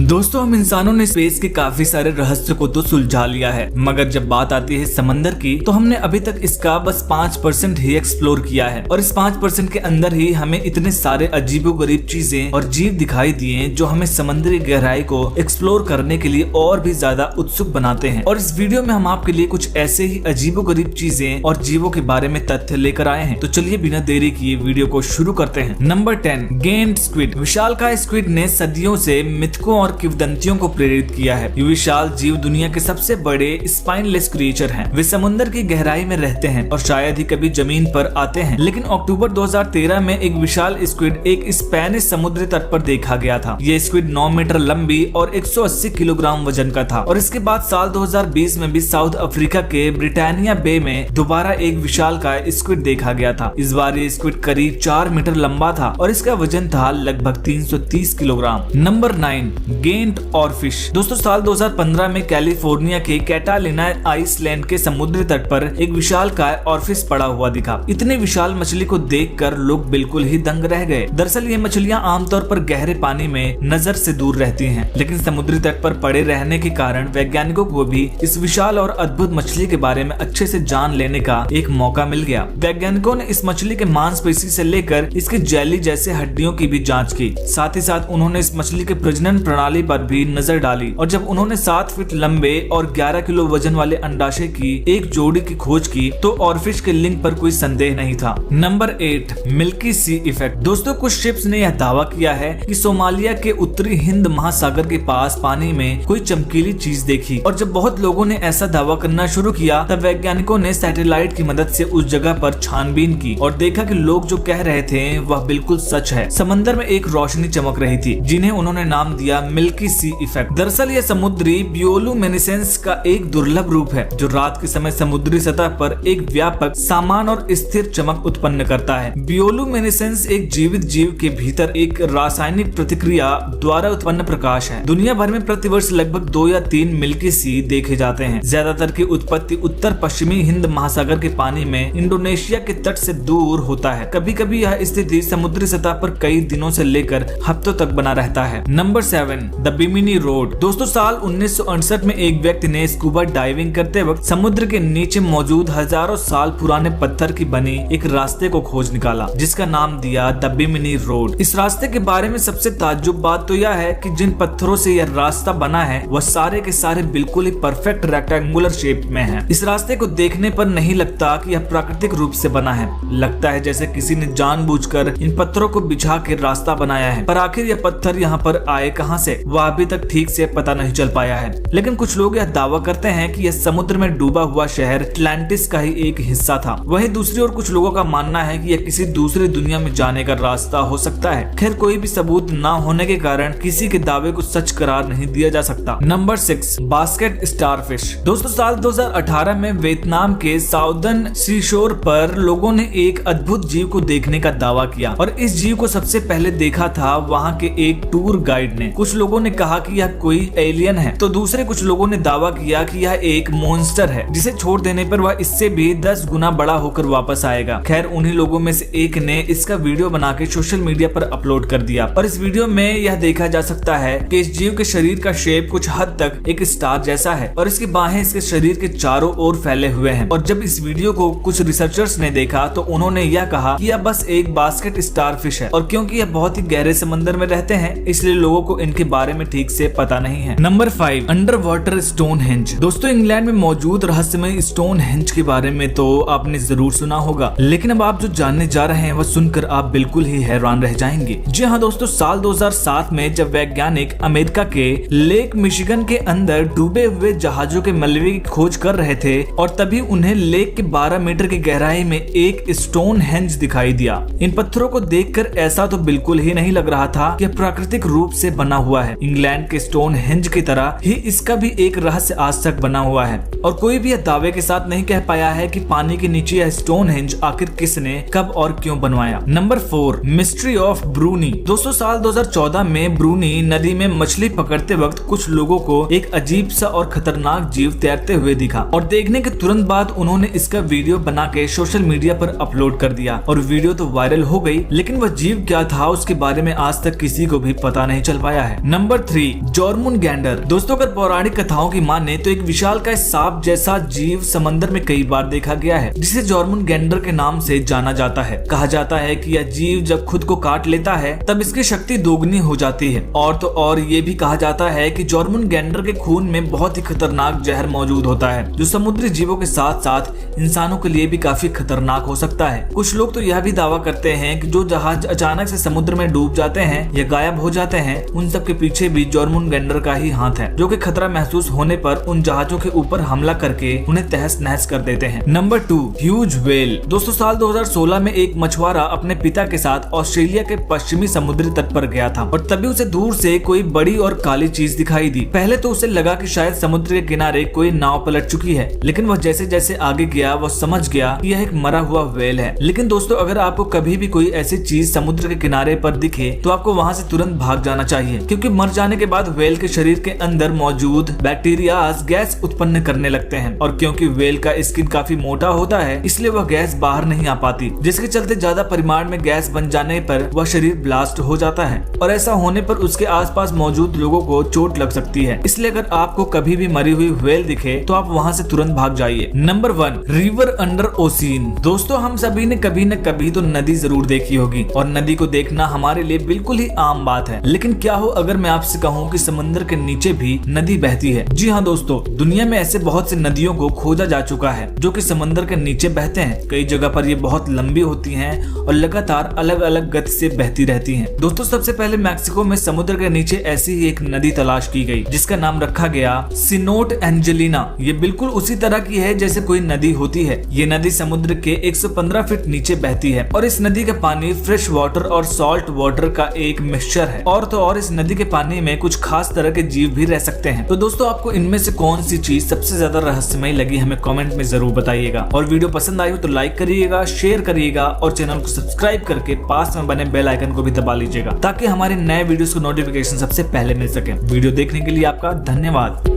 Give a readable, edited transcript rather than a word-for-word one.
दोस्तों, हम इंसानों ने स्पेस के काफी सारे रहस्य को तो सुलझा लिया है, मगर जब बात आती है समंदर की तो हमने अभी तक इसका बस 5% ही एक्सप्लोर किया है। और इस 5% के अंदर ही हमें इतने सारे अजीबोगरीब चीजें और जीव दिखाई दिए जो हमें समुद्री गहराई को एक्सप्लोर करने के लिए और भी ज्यादा उत्सुक बनाते हैं। और इस वीडियो में हम आपके लिए कुछ ऐसे ही अजीबोगरीब चीजें और जीवों के बारे में तथ्य लेकर आए हैं। तो चलिए बिना देरी किए वीडियो को शुरू करते हैं। Number 10, giant squid. विशालकाय स्क्विड ने सदियों से मिथकों और किंवदंतियों को प्रेरित किया है। ये विशाल जीव दुनिया के सबसे बड़े स्पाइनलेस क्रिएचर हैं। वे समुद्र की गहराई में रहते हैं और शायद ही कभी जमीन पर आते हैं। लेकिन अक्टूबर 2013 में एक विशाल स्क्विड एक स्पेनिश समुद्री तट पर देखा गया था। ये स्क्विड 9 मीटर लंबी और 180 किलोग्राम वजन का था। और इसके बाद साल 2020 में भी साउथ अफ्रीका के ब्रिटानिया बे में दोबारा एक विशालकाय स्क्विड देखा गया था। इस बार ये स्क्विड करीब 4 मीटर लंबा था और इसका वजन था लगभग 330 किलोग्राम। Number 9, giant ऑरफिश। दोस्तों, साल 2015 में कैलिफोर्निया के कैटालिना आइसलैंड के समुद्री तट पर एक विशालकाय ऑरफिश पड़ा हुआ दिखा। इतने विशाल मछली को देखकर लोग बिल्कुल ही दंग रह गए। दरअसल ये मछलियां आमतौर पर गहरे पानी में नजर से दूर रहती हैं, लेकिन समुद्री तट पर पड़े रहने के कारण वैज्ञानिकों को भी इस विशाल और अद्भुत मछली के बारे में अच्छे से जान लेने का एक मौका मिल गया। वैज्ञानिकों ने इस मछली के मांसपेशी से लेकर इसके जेली जैसे हड्डियों की भी जांच की। साथ ही साथ उन्होंने इस मछली के प्रजनन प्रणाली पर भी नजर डाली। और जब उन्होंने 7 फीट लंबे और 11 किलो वजन वाले अंडाशय की एक जोड़ी की खोज की तो ऑरफिश के लिंग पर कोई संदेह नहीं था। Number 8, milky C effect. दोस्तों, कुछ शिप्स ने यह दावा किया है कि सोमालिया के उत्तरी हिंद महासागर के पास पानी में कोई चमकीली चीज देखी। और जब बहुत लोगों ने ऐसा दावा करना शुरू किया तब वैज्ञानिकों ने सैटेलाइट की मदद से उस जगह पर छानबीन की और देखा कि लोग जो कह रहे थे वह बिल्कुल सच है। समंदर में एक रोशनी चमक रही थी जिन्हें उन्होंने नाम दिया मिल्की सी इफेक्ट। दरअसल यह समुद्री बियोलुमिनेसेंस का एक दुर्लभ रूप है जो रात के समय समुद्री सतह पर एक व्यापक, समान और स्थिर चमक उत्पन्न करता है। बियोलुमिनेसेंस एक जीवित जीव के भीतर एक रासायनिक प्रतिक्रिया द्वारा उत्पन्न प्रकाश है। दुनिया भर में प्रतिवर्ष लगभग 2 या 3 मिल्की सी देखे जाते हैं। ज्यादातर की उत्पत्ति उत्तर पश्चिमी हिंद महासागर के पानी में इंडोनेशिया के तट से दूर होता है। कभी कभी यह स्थिति समुद्री सतह पर कई दिनों से लेकर हफ्तों तक बना रहता है। Number 7, the Bimini Road. दोस्तों, साल 1968 में एक व्यक्ति ने स्कूबा डाइविंग करते वक्त समुद्र के नीचे मौजूद हजारों साल पुराने पत्थर की बनी एक रास्ते को खोज निकाला जिसका नाम दिया द बिमिनी रोड। इस रास्ते के बारे में सबसे ताज्जुब बात तो यह है कि जिन पत्थरों से यह रास्ता बना है वह सारे के सारे बिल्कुल ही परफेक्ट रेक्टेंगुलर शेप में है। इस रास्ते को देखने पर नहीं लगता कि यह प्राकृतिक रूप से बना है। लगता है जैसे किसी ने जानबूझकर इन पत्थरों को बिछा के रास्ता बनाया है। पर आखिर यह पत्थर यहाँ पर आए कहाँ से, वह अभी तक ठीक से पता नहीं चल पाया है। लेकिन कुछ लोग यह दावा करते हैं कि यह समुद्र में डूबा हुआ शहर अटलांटिस का ही एक हिस्सा था। वहीं दूसरी ओर कुछ लोगों का मानना है कि यह किसी दूसरी दुनिया में जाने का रास्ता हो सकता है। खैर, कोई भी सबूत न होने के कारण किसी के दावे को सच करार नहीं दिया जा सकता। Number 6, basket starfish. दोस्तों, साल 2018 में वियतनाम के साउदर्न सीशोर पर लोगों ने एक अद्भुत जीव को देखने का दावा किया और इस जीव को सबसे पहले देखा था वहाँ के एक टूर गाइड ने। कुछ लोगों ने कहा कि यह कोई एलियन है तो दूसरे कुछ लोगों ने दावा किया कि यह एक मॉन्स्टर है जिसे छोड़ देने पर वह इससे भी 10 गुना बड़ा होकर वापस आएगा। खैर, उन्हीं लोगों में से एक ने इसका वीडियो बना के सोशल मीडिया पर अपलोड कर दिया और इस वीडियो में यह देखा जा सकता है कि इस जीव के शरीर का शेप कुछ हद तक एक स्टार जैसा है और इसकी बाहें इसके शरीर के चारों ओर फैले हुए हैं। और जब इस वीडियो को कुछ रिसर्चर्स ने देखा तो उन्होंने यह कहा कि यह बस एक बास्केट स्टारफिश है और क्योंकि यह बहुत ही गहरे समंदर में रहते हैं इसलिए लोगों को इनके बारे में ठीक से पता नहीं है। Number 5, under water Stonehenge. दोस्तों, इंग्लैंड में मौजूद रहस्यमय स्टोनहेंज के बारे में तो आपने जरूर सुना होगा, लेकिन अब आप जो जानने जा रहे हैं वह सुनकर आप बिल्कुल ही हैरान रह जाएंगे। जी हाँ दोस्तों, साल 2007 में जब वैज्ञानिक अमेरिका के लेक मिशिगन के अंदर डूबे हुए जहाजों के मलबे की खोज कर रहे थे और तभी उन्हें लेक के 12 मीटर की गहराई में एक स्टोनहेंज दिखाई दिया। इन पत्थरों को देखकर ऐसा तो बिल्कुल ही नहीं लग रहा था कि प्राकृतिक रूप से बना हुआ है। इंग्लैंड के स्टोनहेंज की तरह ही इसका भी एक रहस्य आज तक बना हुआ है और कोई भी यह दावे के साथ नहीं कह पाया है कि पानी के नीचे यह स्टोनहेंज आखिर किसने, कब और क्यों बनवाया। Number 4, mystery of Bruny. दोस्तों, साल 2014 में ब्रूनी नदी में मछली पकड़ते वक्त कुछ लोगों को एक अजीब सा और खतरनाक जीव तैरते हुए दिखा और देखने के तुरंत बाद उन्होंने इसका वीडियो बना के सोशल मीडिया पर अपलोड कर दिया और वीडियो तो वायरल हो गई, लेकिन वह जीव क्या था उसके बारे में आज तक किसी को भी पता नहीं चल पाया है। नंबर 3 जॉर्मुनगैंडर। दोस्तों अगर पौराणिक कथाओं की माने तो एक विशालकाय सांप जैसा जीव समंदर में कई बार देखा गया है, जिसे जॉर्मुनगैंडर के नाम से जाना जाता है। कहा जाता है कि यह जीव जब खुद को काट लेता है तब इसकी शक्ति दोगुनी हो जाती है। और तो और ये भी कहा जाता है कि जॉर्मुनगैंडर के खून में बहुत ही खतरनाक जहर मौजूद होता है, जो समुद्री जीवों के साथ साथ इंसानों के लिए भी काफी खतरनाक हो सकता है। कुछ लोग तो यह भी दावा करते हैं कि जो जहाज अचानक से समुद्र में डूब जाते हैं या गायब हो जाते हैं, उन सब के पीछे भी जॉर्मुनगैंडर का ही हाथ है, जो कि खतरा महसूस होने पर उन जहाजों के ऊपर हमला करके उन्हें तहस नहस कर देते हैं। Number 2 huge whale. दोस्तों साल 2016 में एक मछुआरा अपने पिता के साथ ऑस्ट्रेलिया के पश्चिमी समुद्री तट पर गया था और तभी उसे दूर से कोई बड़ी और काली चीज दिखाई दी। पहले तो उसे लगा कि शायद समुद्र के किनारे कोई नाव पलट चुकी है, लेकिन वह जैसे जैसे आगे गया वह समझ गया कि यह एक मरा हुआ व्हेल है। लेकिन दोस्तों अगर आपको कभी भी कोई ऐसी चीज समुद्र के किनारे पर दिखे तो आपको वहां से तुरंत भाग जाना चाहिए, क्योंकि मर जाने के बाद व्हेल के शरीर के अंदर मौजूद बैक्टीरिया गैस उत्पन्न करने लगते हैं, और क्योंकि व्हेल का स्किन काफी मोटा होता है इसलिए वह गैस बाहर नहीं आ पाती, जिसके चलते ज्यादा परिमाण में गैस बन जाने पर वह शरीर ब्लास्ट हो जाता है और ऐसा होने पर उसके आसपास मौजूद लोगों को चोट लग सकती है। इसलिए अगर आपको कभी भी मरी हुई व्हेल दिखे तो आप वहां से तुरंत भाग जाइए। Number 1 river under ocean. दोस्तों हम सभी ने कभी न कभी तो नदी जरूर देखी होगी और नदी को देखना हमारे लिए बिल्कुल ही आम बात है, लेकिन क्या हो अगर मैं आपसे कहूँ कि समंदर के नीचे भी नदी बहती है। जी हाँ दोस्तों, दुनिया में ऐसे बहुत सी नदियों को खोजा जा चुका है जो कि समंदर के नीचे बहते हैं। कई जगह पर ये बहुत लंबी होती हैं और लगातार अलग अलग गति से बहती रहती हैं। दोस्तों सबसे पहले मैक्सिको में समुद्र के नीचे ऐसी ही एक नदी तलाश की गई जिसका नाम रखा गया सिनोट एंजेलिना। ये बिल्कुल उसी तरह की है जैसे कोई नदी होती है। ये नदी समुद्र के 115 फीट नीचे बहती है और इस नदी का पानी फ्रेश वाटर और सॉल्ट वाटर का एक मिक्सचर है। और तो और इस नदी के पानी में कुछ खास तरह के जीव भी रह सकते हैं। तो दोस्तों आपको इनमें से कौन सी चीज सबसे ज्यादा रहस्यमयी लगी हमें कमेंट में जरूर बताइएगा। और वीडियो पसंद आई हो तो लाइक करिएगा, शेयर करिएगा और चैनल को सब्सक्राइब करके पास में बने बेल आइकन को भी दबा लीजिएगा, ताकि हमारे नए वीडियोस को नोटिफिकेशन सबसे पहले मिल सके। वीडियो देखने के लिए आपका धन्यवाद।